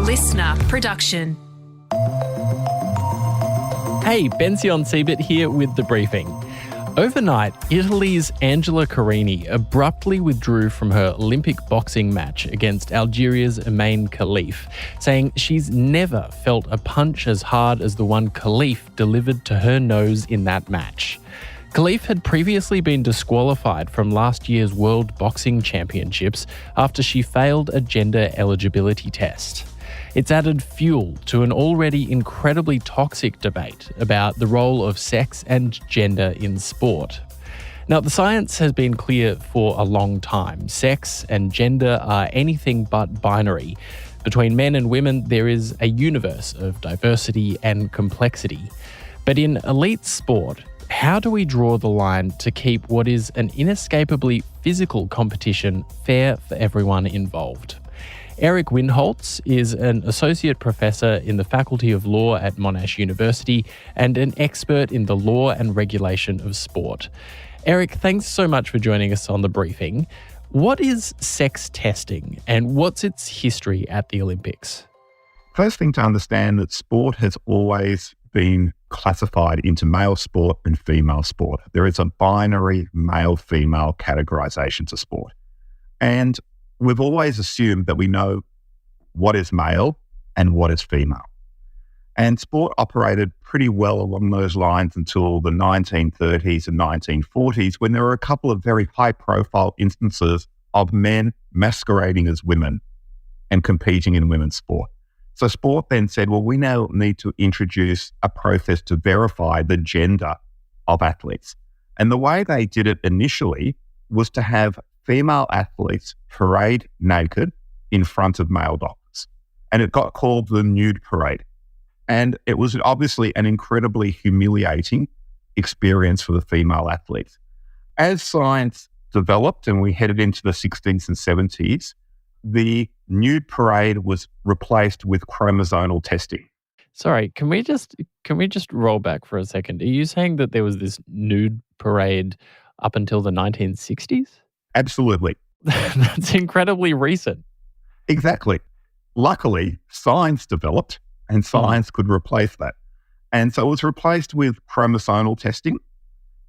listener production. Hey, Bension Siebert here with the briefing. Overnight, Italy's Angela Carini abruptly withdrew from her Olympic boxing match against Algeria's Imane Khelif, saying she's never felt a punch as hard as the one Khelif delivered to her nose in that match. Khelif had previously been disqualified from last year's World Boxing Championships after she failed a gender eligibility test. It's added fuel to an already incredibly toxic debate about the role of sex and gender in sport. Now, the science has been clear for a long time. Sex and gender are anything but binary. Between men and women, there is a universe of diversity and complexity. But in elite sport, how do we draw the line to keep what is an inescapably physical competition fair for everyone involved? Windholz is an associate professor in the Faculty of Law at Monash University and an expert in the law and regulation of sport. Eric, thanks so much for joining us on the briefing. What is sex testing and what's its history at the Olympics? First thing to understand that sport has always been classified into male sport and female sport. There is a binary male-female categorization to sport. And we've always assumed that we know what is male and what is female. And sport operated pretty well along those lines until the 1930s and 1940s, when there were a couple of very high-profile instances of men masquerading as women and competing in women's sport. So sport then said, well, we now need to introduce a process to verify the gender of athletes. And the way they did it initially was to have female athletes parade naked in front of male doctors. And it got called the nude parade. And it was obviously an incredibly humiliating experience for the female athletes. As science developed and we headed into the 60s and 70s, the nude parade was replaced with chromosomal testing. Sorry, can we just roll back for a second? Are you saying that there was this nude parade up until the 1960s? Absolutely. That's incredibly recent. Exactly. Luckily, science developed and science could replace that. And so it was replaced with chromosomal testing,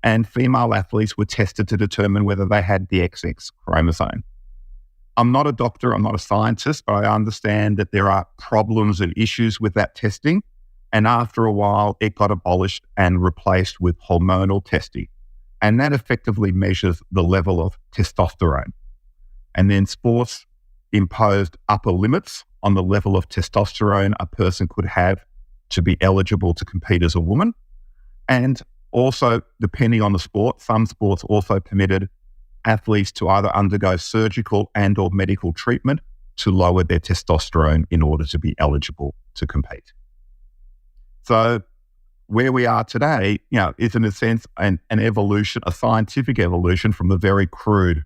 and female athletes were tested to determine whether they had the XX chromosome. I'm not a doctor, I'm not a scientist, but I understand that there are problems and issues with that testing. And after a while, it got abolished and replaced with hormonal testing. And that effectively measures the level of testosterone. And then sports imposed upper limits on the level of testosterone a person could have to be eligible to compete as a woman. And also, depending on the sport, some sports also permitted athletes to either undergo surgical and or medical treatment to lower their testosterone in order to be eligible to compete. So where we are today, is in a sense an evolution, a scientific evolution from the very crude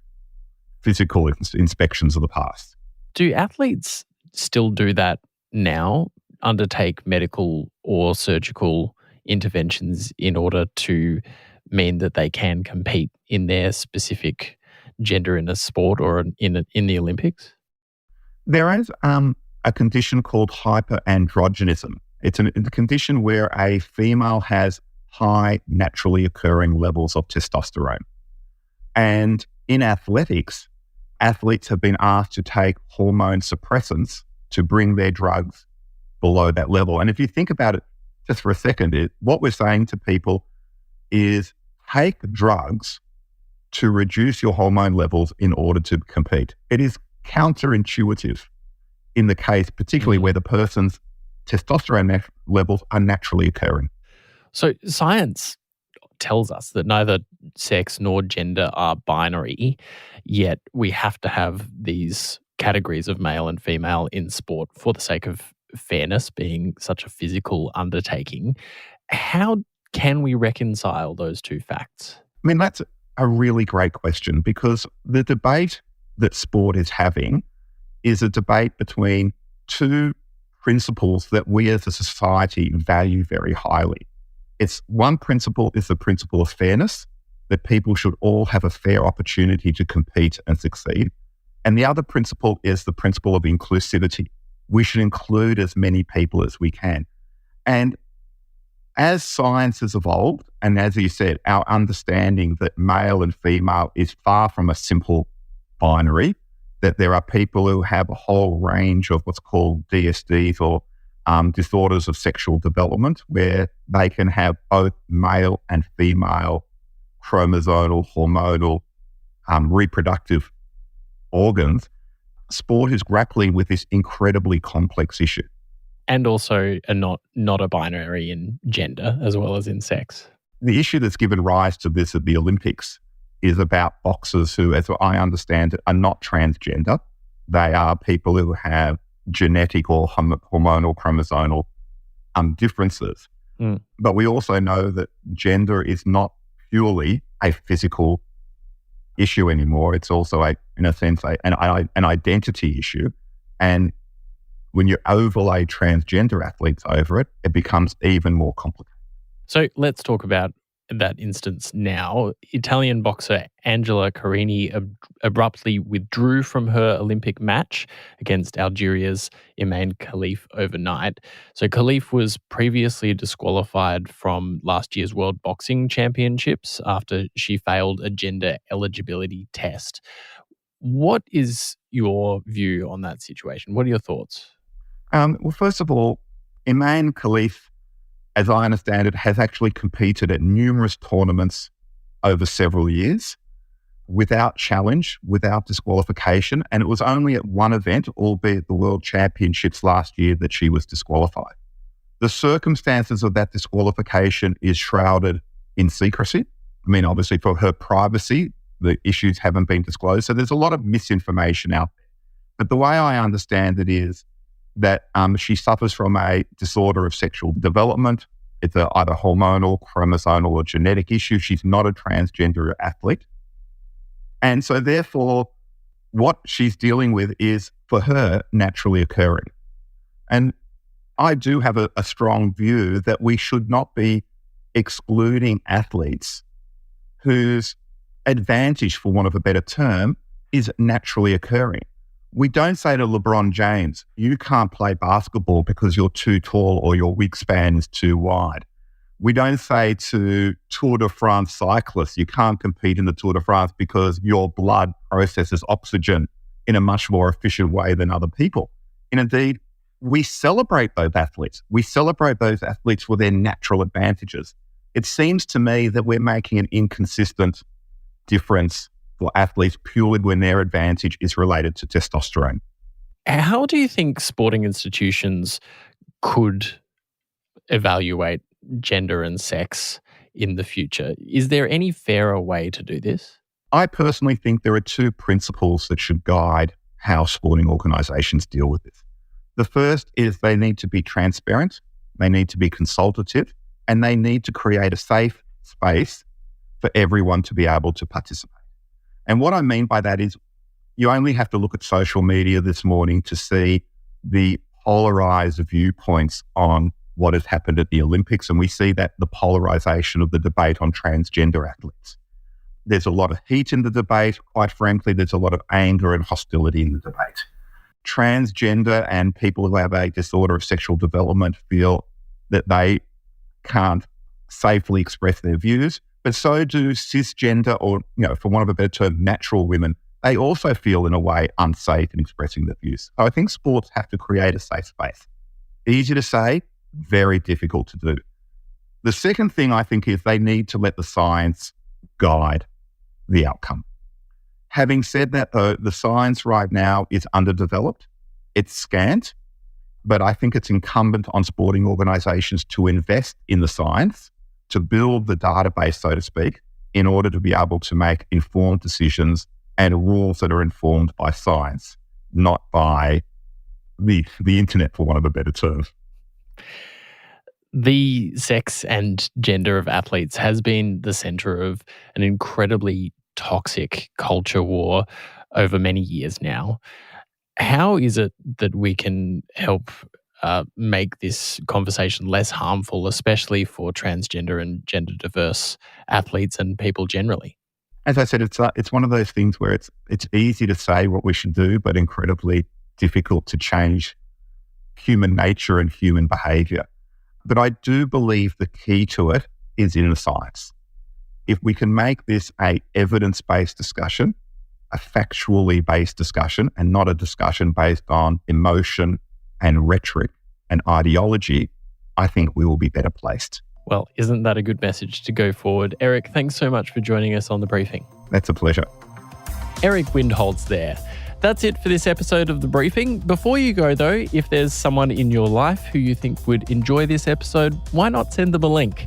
physical inspections of the past. Do athletes still do that now, undertake medical or surgical interventions in order to mean that they can compete in their specific gender in a sport or in the Olympics? There is a condition called hyperandrogenism. It's a condition where a female has high naturally occurring levels of testosterone. And in athletics, athletes have been asked to take hormone suppressants to bring their drugs below that level. And if you think about it just for a second, what we're saying to people is take drugs to reduce your hormone levels in order to compete. It is counterintuitive in the case, particularly where the person's testosterone levels are naturally occurring. So science tells us that neither sex nor gender are binary, yet we have to have these categories of male and female in sport for the sake of fairness being such a physical undertaking. How can we reconcile those two facts? I mean, that's a really great question, because the debate that sport is having is a debate between two principles that we as a society value very highly. It's one principle is the principle of fairness, that people should all have a fair opportunity to compete and succeed. And the other principle is the principle of inclusivity, we should include as many people as we can. And as science has evolved, and as you said, our understanding that male and female is far from a simple binary, that there are people who have a whole range of what's called DSDs or disorders of sexual development, where they can have both male and female chromosomal, hormonal, reproductive organs. Sport is grappling with this incredibly complex issue. And also not a binary in gender as well as in sex. The issue that's given rise to this at the Olympics is about boxers who, as I understand it, are not transgender. They are people who have genetic or hormonal chromosomal differences. But we also know that gender is not purely a physical issue anymore. It's also, in a sense, an identity issue. And when you overlay transgender athletes over it, it becomes even more complicated. So let's talk about that instance now. Italian boxer Angela Carini abruptly withdrew from her Olympic match against Algeria's Imane Khelif overnight. So Khelif was previously disqualified from last year's World Boxing Championships after she failed a gender eligibility test. What is your view on that situation? What are your thoughts? Well, first of all, Imane Khelif, as I understand it, has actually competed at numerous tournaments over several years without challenge, without disqualification. And it was only at one event, albeit the World Championships last year, that she was disqualified. The circumstances of that disqualification is shrouded in secrecy. I mean, obviously for her privacy, the issues haven't been disclosed. So there's a lot of misinformation out there. But the way I understand it is that she suffers from a disorder of sexual development. It's either hormonal, chromosomal, or genetic issue. She's not a transgender athlete. And so therefore, what she's dealing with is, for her, naturally occurring. And I do have a strong view that we should not be excluding athletes whose advantage, for want of a better term, is naturally occurring. We don't say to LeBron James, you can't play basketball because you're too tall or your wingspan is too wide. We don't say to Tour de France cyclists, you can't compete in the Tour de France because your blood processes oxygen in a much more efficient way than other people. And indeed, we celebrate those athletes. We celebrate those athletes for their natural advantages. It seems to me that we're making an inconsistent difference for athletes purely when their advantage is related to testosterone. How do you think sporting institutions could evaluate gender and sex in the future? Is there any fairer way to do this? I personally think there are two principles that should guide how sporting organisations deal with this. The first is they need to be transparent, they need to be consultative, and they need to create a safe space for everyone to be able to participate. And what I mean by that is you only have to look at social media this morning to see the polarized viewpoints on what has happened at the Olympics. And we see that the polarization of the debate on transgender athletes. There's a lot of heat in the debate. Quite frankly, there's a lot of anger and hostility in the debate. Transgender and people who have a disorder of sexual development feel that they can't safely express their views. But so do cisgender or, for want of a better term, natural women. They also feel, in a way, unsafe in expressing their views. So I think sports have to create a safe space. Easy to say, very difficult to do. The second thing I think is they need to let the science guide the outcome. Having said that, though, the science right now is underdeveloped. It's scant, but I think it's incumbent on sporting organisations to invest in the science, to build the database, so to speak, in order to be able to make informed decisions and rules that are informed by science, not by the internet, for want of a better term. The sex and gender of athletes has been the centre of an incredibly toxic culture war over many years now. How is it that we can help make this conversation less harmful, especially for transgender and gender diverse athletes and people generally? As I said, it's one of those things where it's easy to say what we should do, but incredibly difficult to change human nature and human behavior. But I do believe the key to it is in the science. If we can make this a evidence-based discussion, a factually based discussion, and not a discussion based on emotion and rhetoric and ideology, I think we will be better placed. Well, isn't that a good message to go forward? Eric, thanks so much for joining us on The Briefing. That's a pleasure. Eric Windholz there. That's it for this episode of The Briefing. Before you go though, if there's someone in your life who you think would enjoy this episode, why not send them a link?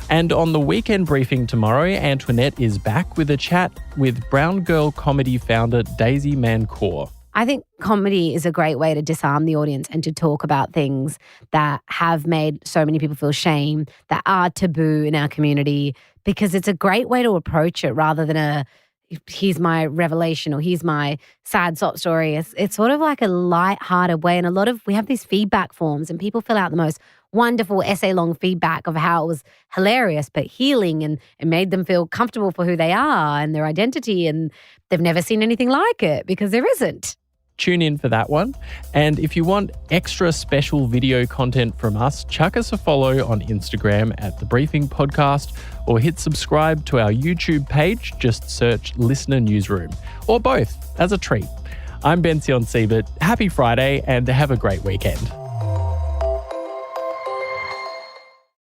And on the weekend briefing tomorrow, Antoinette is back with a chat with Brown Girl comedy founder Daisy Mancour. I think comedy is a great way to disarm the audience and to talk about things that have made so many people feel shame, that are taboo in our community, because it's a great way to approach it rather than here's my revelation or here's my sad sob story. It's sort of like a light-hearted way. And we have these feedback forms and people fill out the most wonderful essay-long feedback of how it was hilarious but healing and it made them feel comfortable for who they are and their identity, and they've never seen anything like it because there isn't. Tune in for that one. And if you want extra special video content from us, chuck us a follow on Instagram at The Briefing Podcast or hit subscribe to our YouTube page. Just search Listener Newsroom or both as a treat. I'm Bension Siebert. Happy Friday and have a great weekend.